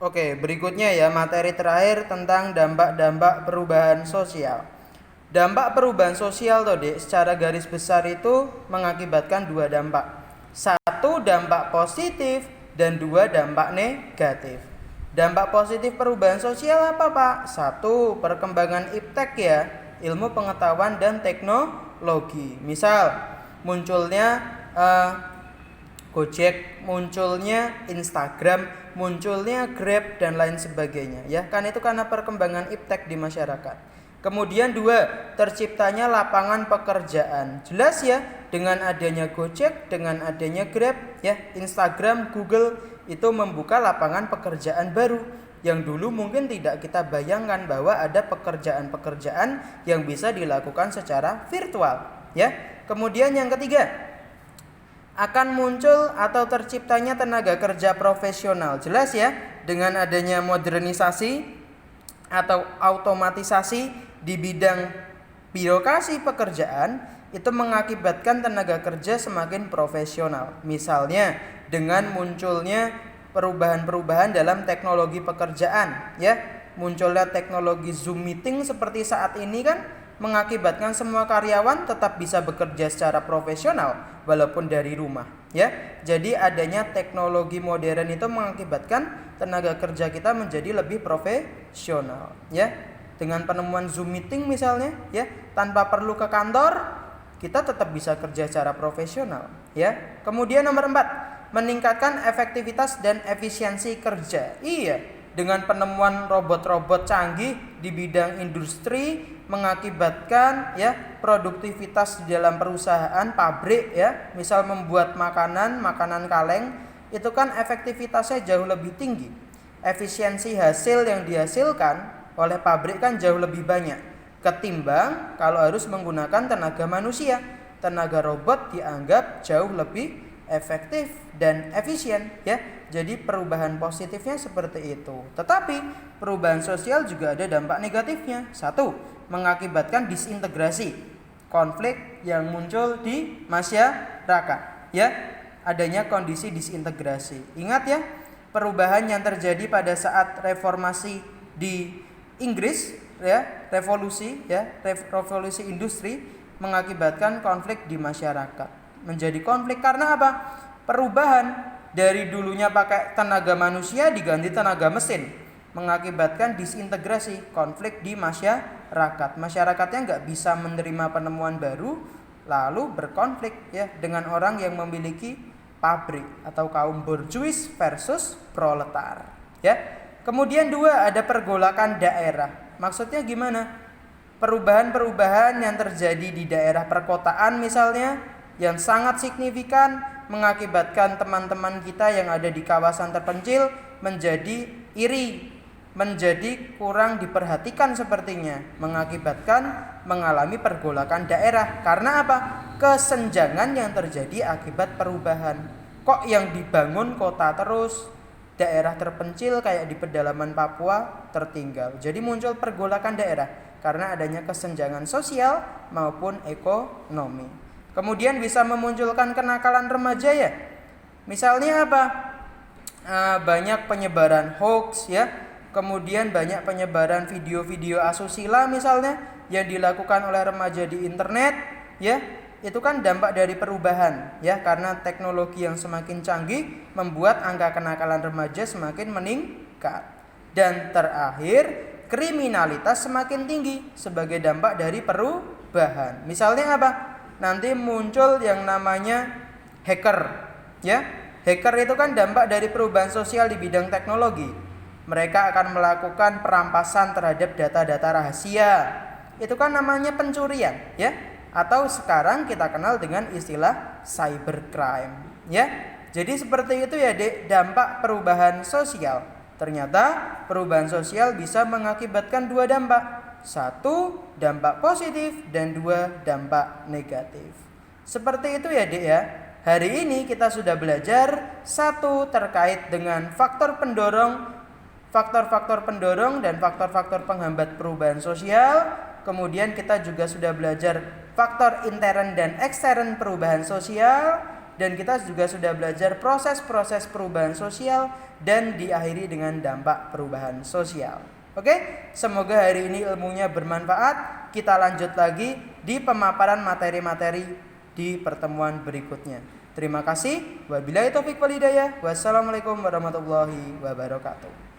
Oke, berikutnya ya materi terakhir tentang dampak-dampak perubahan sosial. Dampak perubahan sosial tuh, Dek, secara garis besar itu mengakibatkan dua dampak. Satu dampak positif dan dua dampak negatif. Dampak positif perubahan sosial apa, Pak? Satu, perkembangan iptek ya, ilmu pengetahuan dan teknologi. Misal, munculnya Gojek, munculnya Instagram, munculnya Grab dan lain sebagainya ya. Kan itu karena perkembangan iptek di masyarakat. Kemudian dua, terciptanya lapangan pekerjaan. Jelas ya, dengan adanya Gojek, dengan adanya Grab ya, Instagram, Google itu membuka lapangan pekerjaan baru yang dulu mungkin tidak kita bayangkan bahwa ada pekerjaan-pekerjaan yang bisa dilakukan secara virtual ya. Kemudian yang ketiga, akan muncul atau terciptanya tenaga kerja profesional. Jelas ya, dengan adanya modernisasi atau automatisasi di bidang birokrasi pekerjaan itu mengakibatkan tenaga kerja semakin profesional. Misalnya dengan munculnya perubahan-perubahan dalam teknologi pekerjaan ya, munculnya teknologi Zoom meeting seperti saat ini kan mengakibatkan semua karyawan tetap bisa bekerja secara profesional walaupun dari rumah ya. Jadi adanya teknologi modern itu mengakibatkan tenaga kerja kita menjadi lebih profesional ya. Dengan penemuan Zoom meeting misalnya ya, tanpa perlu ke kantor kita tetap bisa kerja secara profesional ya. Kemudian nomor 4, meningkatkan efektivitas dan efisiensi kerja. Iya, dengan penemuan robot-robot canggih di bidang industri mengakibatkan ya produktivitas di dalam perusahaan pabrik ya, misal membuat makanan kaleng itu kan efektivitasnya jauh lebih tinggi. Efisiensi hasil yang dihasilkan oleh pabrik kan jauh lebih banyak ketimbang kalau harus menggunakan tenaga manusia. Tenaga robot dianggap jauh lebih efektif dan efisien ya. Jadi perubahan positifnya seperti itu. Tetapi perubahan sosial juga ada dampak negatifnya. Satu, mengakibatkan disintegrasi, konflik yang muncul di masyarakat ya. Adanya kondisi disintegrasi. Ingat ya, perubahan yang terjadi pada saat reformasi di Inggris ya, revolusi industri mengakibatkan konflik di masyarakat. Menjadi konflik karena apa? Perubahan dari dulunya pakai tenaga manusia diganti tenaga mesin, mengakibatkan disintegrasi, konflik di masyarakat. Masyarakatnya nggak bisa menerima penemuan baru, lalu berkonflik ya dengan orang yang memiliki pabrik atau kaum borjuis versus proletar ya. Kemudian dua, ada pergolakan daerah. Maksudnya gimana? Perubahan-perubahan yang terjadi di daerah perkotaan misalnya yang sangat signifikan mengakibatkan teman-teman kita yang ada di kawasan terpencil menjadi iri, menjadi kurang diperhatikan sepertinya, mengakibatkan mengalami pergolakan daerah. Karena apa? Kesenjangan yang terjadi akibat perubahan. Kok yang dibangun kota terus, daerah terpencil kayak di pedalaman Papua tertinggal. Jadi muncul pergolakan daerah karena adanya kesenjangan sosial maupun ekonomi. Kemudian bisa memunculkan kenakalan remaja ya. Misalnya apa? Banyak penyebaran hoax ya. Kemudian banyak penyebaran video-video asusila misalnya yang dilakukan oleh remaja di internet ya. Itu kan dampak dari perubahan ya, karena teknologi yang semakin canggih membuat angka kenakalan remaja semakin meningkat. Dan terakhir, kriminalitas semakin tinggi sebagai dampak dari perubahan. Misalnya apa? Nanti muncul yang namanya hacker ya. Hacker itu kan dampak dari perubahan sosial di bidang teknologi. Mereka akan melakukan perampasan terhadap data-data rahasia. Itu kan namanya pencurian ya. Atau sekarang kita kenal dengan istilah cybercrime ya. Jadi seperti itu ya Dek, dampak perubahan sosial. Ternyata perubahan sosial bisa mengakibatkan dua dampak. Satu, dampak positif dan dua, dampak negatif. Seperti itu ya Dek ya. Hari ini kita sudah belajar satu terkait dengan faktor-faktor pendorong dan faktor-faktor penghambat perubahan sosial. Kemudian kita juga sudah belajar faktor intern dan ekstern perubahan sosial. dan kita juga sudah belajar proses-proses perubahan sosial dan diakhiri dengan dampak perubahan sosial. Oke, semoga hari ini ilmunya bermanfaat. Kita lanjut lagi di pemaparan materi-materi di pertemuan berikutnya. Terima kasih. Wabillahi taufik wal hidayah. Wassalamualaikum warahmatullahi wabarakatuh.